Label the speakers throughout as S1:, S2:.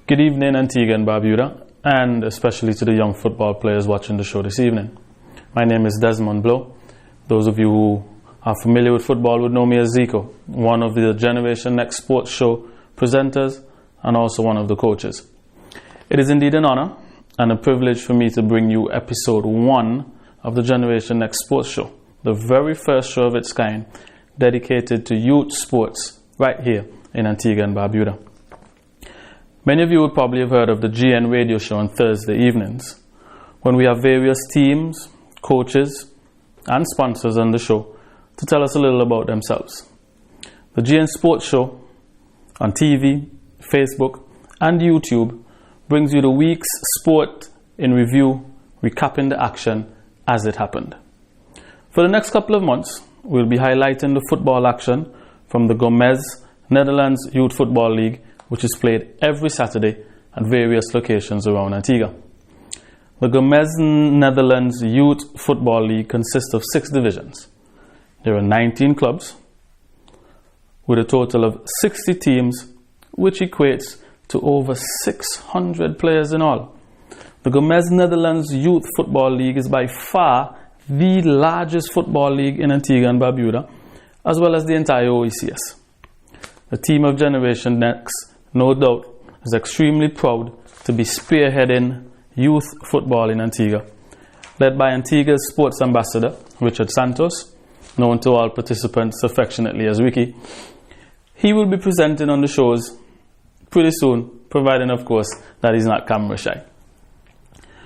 S1: Good evening, Antigua and Barbuda, and especially to the young football players watching the show this evening. My name is Desmond Blow. Those of you who are familiar with football would know me as Zico, one of the Generation Next Sports Show presenters and also one of the coaches. It is indeed an honor and a privilege for me to bring you episode 1 of the Generation Next Sports Show, the very first show of its kind dedicated to youth sports right here in Antigua and Barbuda. Many of you would probably have heard of the GN radio show on Thursday evenings, when we have various teams, coaches, and sponsors on the show to tell us a little about themselves. The GN Sports Show on TV, Facebook, and YouTube brings you the week's sport in review, recapping the action as it happened. For the next couple of months, we'll be highlighting the football action from the Gomez Netherlands Youth Football League, which is played every Saturday at various locations around Antigua. The Gomez Netherlands Youth Football League consists of 6 divisions. There are 19 clubs with a total of 60 teams, which equates to over 600 players in all. The Gomez Netherlands Youth Football League is by far the largest football league in Antigua and Barbuda, as well as the entire OECS. The team of Generation Next, no doubt, is extremely proud to be spearheading youth football in Antigua, led by Antigua's sports ambassador, Richard Santos, known to all participants affectionately as Ricky. He will be presenting on the shows pretty soon, providing, of course, that he's not camera shy.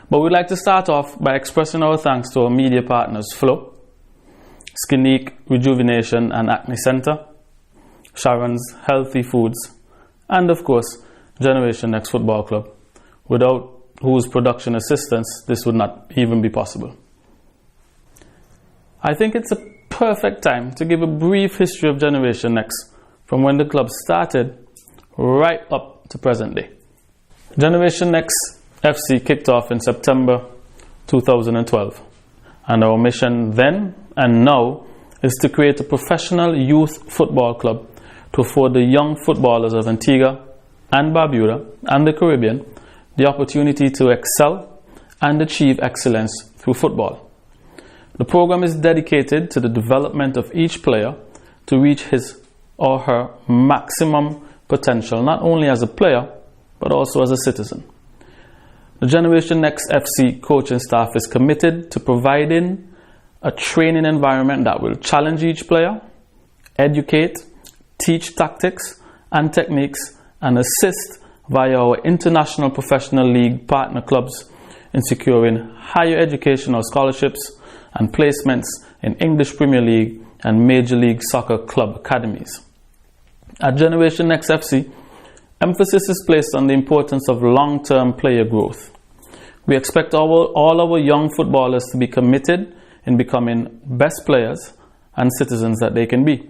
S1: But we'd like to start off by expressing our thanks to our media partners Flow, Skinique Rejuvenation and Acne Center, Sharon's Healthy Foods, and of course, Generation Next Football Club, without whose production assistance this would not even be possible. I think it's a perfect time to give a brief history of Generation Next from when the club started right up to present day. Generation Next FC kicked off in September 2012, and our mission then and now is to create a professional youth football club to afford the young footballers of Antigua and Barbuda and the Caribbean the opportunity to excel and achieve excellence through football. The program is dedicated to the development of each player to reach his or her maximum potential, not only as a player, but also as a citizen. The Generation Next FC coaching staff is committed to providing a training environment that will challenge each player, educate, teach tactics and techniques, and assist via our international professional league partner clubs in securing higher educational scholarships and placements in English Premier League and Major League Soccer club academies. At Generation Next FC, emphasis is placed on the importance of long-term player growth. We expect all our young footballers to be committed in becoming best players and citizens that they can be.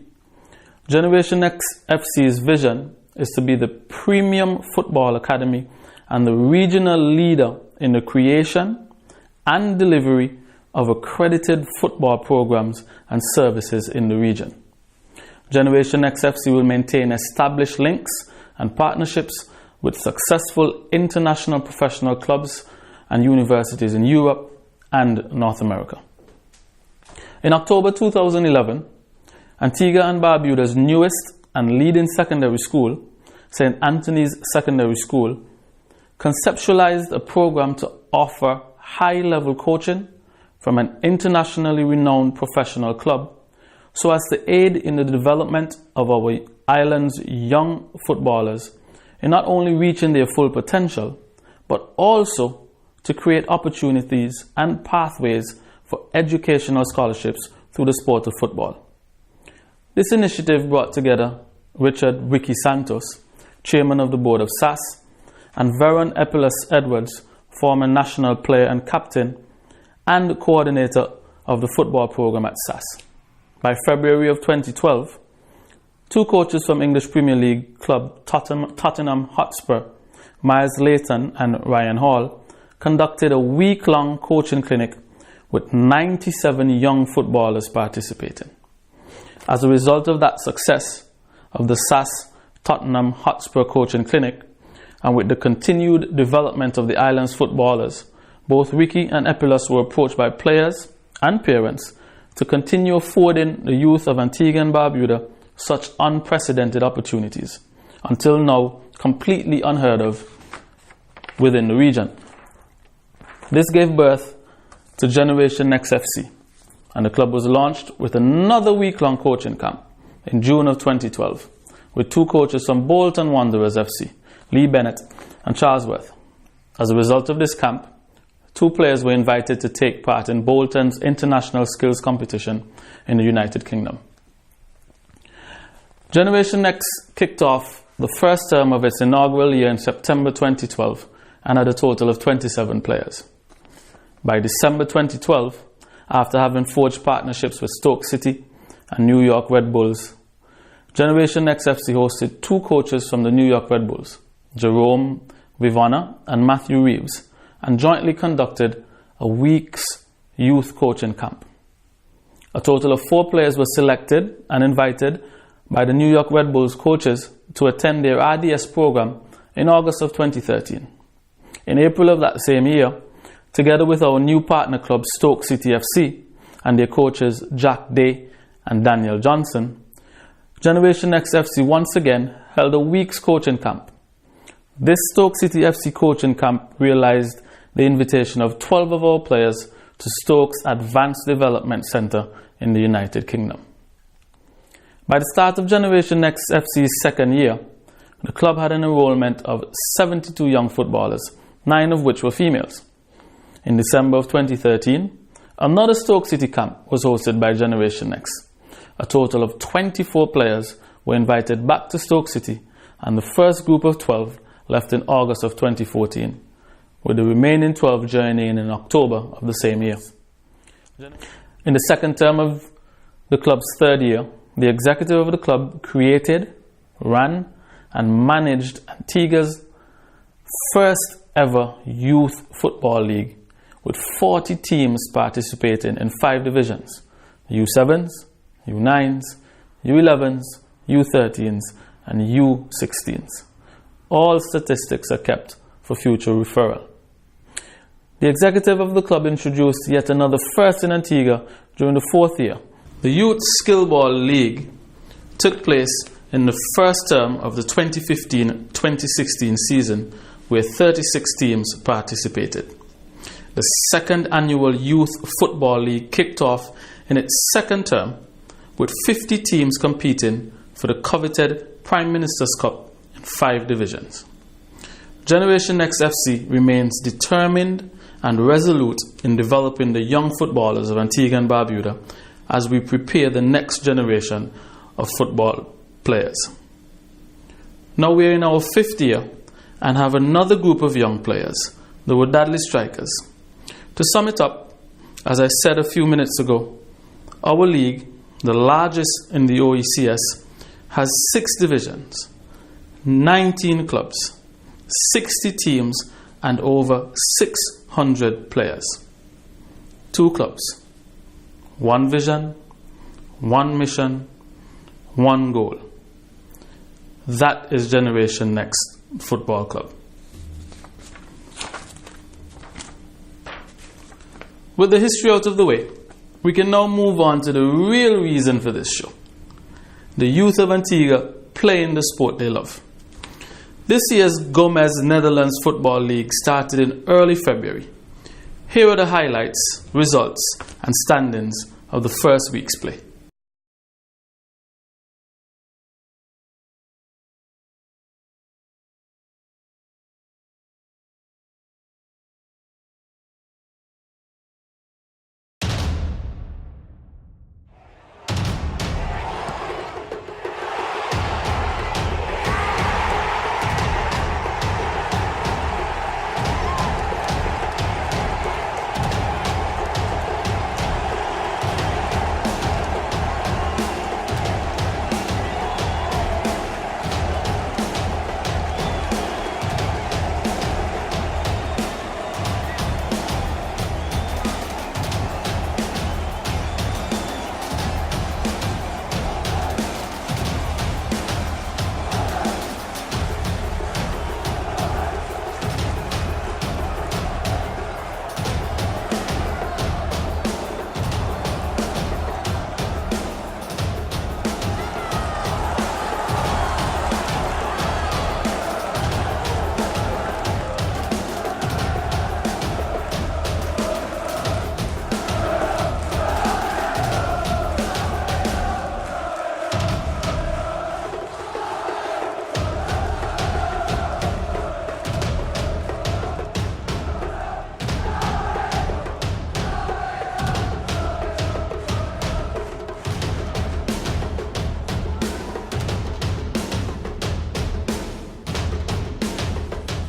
S1: Generation Next FC's vision is to be the premium football academy and the regional leader in the creation and delivery of accredited football programs and services in the region. Generation Next FC will maintain established links and partnerships with successful international professional clubs and universities in Europe and North America. In October 2011, Antigua and Barbuda's newest and leading secondary school, St. Anthony's Secondary School, conceptualized a program to offer high-level coaching from an internationally renowned professional club so as to aid in the development of our island's young footballers in not only reaching their full potential, but also to create opportunities and pathways for educational scholarships through the sport of football. This initiative brought together Richard Ricky Santos, chairman of the board of SAS, and Veron Epilas Edwards, former national player and captain, and coordinator of the football program at SAS. By February of 2012, 2 coaches from English Premier League club Tottenham Hotspur, Miles Layton and Ryan Hall, conducted a week-long coaching clinic with 97 young footballers participating. As a result of that success of the SAS Tottenham Hotspur Coaching Clinic, and with the continued development of the island's footballers, both Ricky and Epilos were approached by players and parents to continue affording the youth of Antigua and Barbuda such unprecedented opportunities, until now completely unheard of within the region. This gave birth to Generation Next FC, and the club was launched with another week-long coaching camp in June of 2012, with 2 coaches from Bolton Wanderers FC, Lee Bennett and Charles Worth. As a result of this camp, 2 players were invited to take part in Bolton's international skills competition in the United Kingdom. Generation Next kicked off the first term of its inaugural year in September 2012 and had a total of 27 players. By December 2012, after having forged partnerships with Stoke City and New York Red Bulls, Generation Next FC hosted 2 coaches from the New York Red Bulls, Jerome Vivona and Matthew Reeves, and jointly conducted a week's youth coaching camp. A total of 4 players were selected and invited by the New York Red Bulls coaches to attend their RDS program in August of 2013. In April of that same year, together with our new partner club Stoke City FC and their coaches Jack Day and Daniel Johnson, Generation Next FC once again held a week's coaching camp. This Stoke City FC coaching camp realized the invitation of 12 of our players to Stoke's Advanced Development Centre in the United Kingdom. By the start of Generation Next FC's second year, the club had an enrollment of 72 young footballers, 9 of which were females. In December of 2013, another Stoke City camp was hosted by Generation Next. A total of 24 players were invited back to Stoke City, and the first group of 12 left in August of 2014, with the remaining 12 journeying in October of the same year. In the second term of the club's third year, the executive of the club created, ran, and managed Antigua's first ever youth football league, with 40 teams participating in 5 divisions: U7s, U9s, U11s, U13s, and U16s. All statistics are kept for future referral. The executive of the club introduced yet another first in Antigua during the 4th year. The Youth Skillball League took place in the first term of the 2015-2016 season, where 36 teams participated. The second annual Youth Football League kicked off in its second term, with 50 teams competing for the coveted Prime Minister's Cup in 5 divisions. Generation Next FC remains determined and resolute in developing the young footballers of Antigua and Barbuda as we prepare the next generation of football players. Now we are in our 5th year and have another group of young players, the Wadadli Strikers. To sum it up, as I said a few minutes ago, our league, the largest in the OECS, has 6 divisions, 19 clubs, 60 teams, and over 600 players. 2 clubs, 1 vision, 1 mission, 1 goal. That is Generation Next Football Club. With the history out of the way, we can now move on to the real reason for this show: the youth of Antigua playing the sport they love. This year's Gomez Netherlands Football League started in early February. Here are the highlights, results, and standings of the first week's play.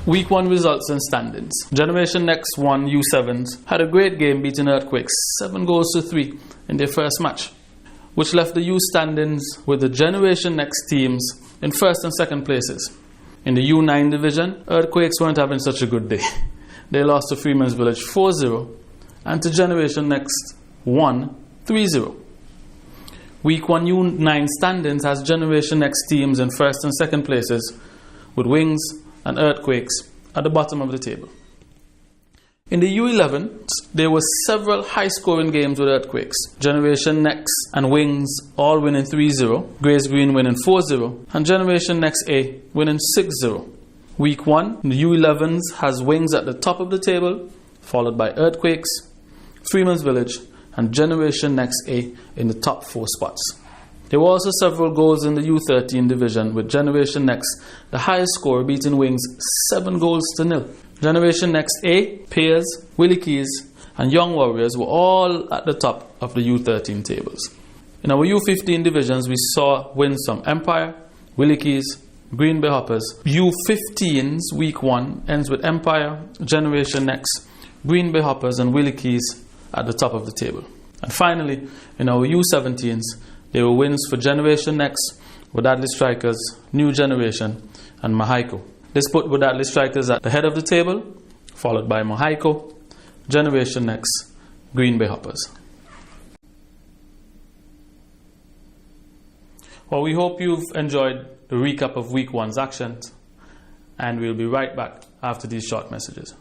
S1: Week 1 results and standings. Generation Next 1 U7s had a great game beating Earthquakes 7 goals to 3 in their first match, which left the U standings with the Generation Next teams in first and second places. In the U9 division, Earthquakes weren't having such a good day. They lost to Freeman's Village 4-0 and to Generation Next 1 3-0. Week 1 U9 standings has Generation Next teams in first and second places, with Wings and Earthquakes at the bottom of the table. In the U11, there were several high-scoring games with Earthquakes. Generation Next and Wings all winning 3-0, Grace Green winning 4-0, and Generation Next A winning 6-0. Week 1, the U11s has Wings at the top of the table, followed by Earthquakes, Freeman's Village, and Generation Next A in the top 4 spots. There were also several goals in the U13 division, with Generation Next, the highest scorer, beating Wings 7 goals to 0. Generation Next A, Pears, Willie Keys, and Young Warriors were all at the top of the U13 tables. In our U15 divisions, we saw wins from Empire, Willie Keys, Green Bay Hoppers. U15's Week 1 ends with Empire, Generation Next, Green Bay Hoppers, and Willie Keys at the top of the table. And finally, in our U17s, there were wins for Generation Next, Wadadli Strikers, New Generation, and Mahaiko. This put Wadadli Strikers at the head of the table, followed by Mahaiko, Generation Next, Green Bay Hoppers. Well, we hope you've enjoyed the recap of Week 1's actions, and we'll be right back after these short messages.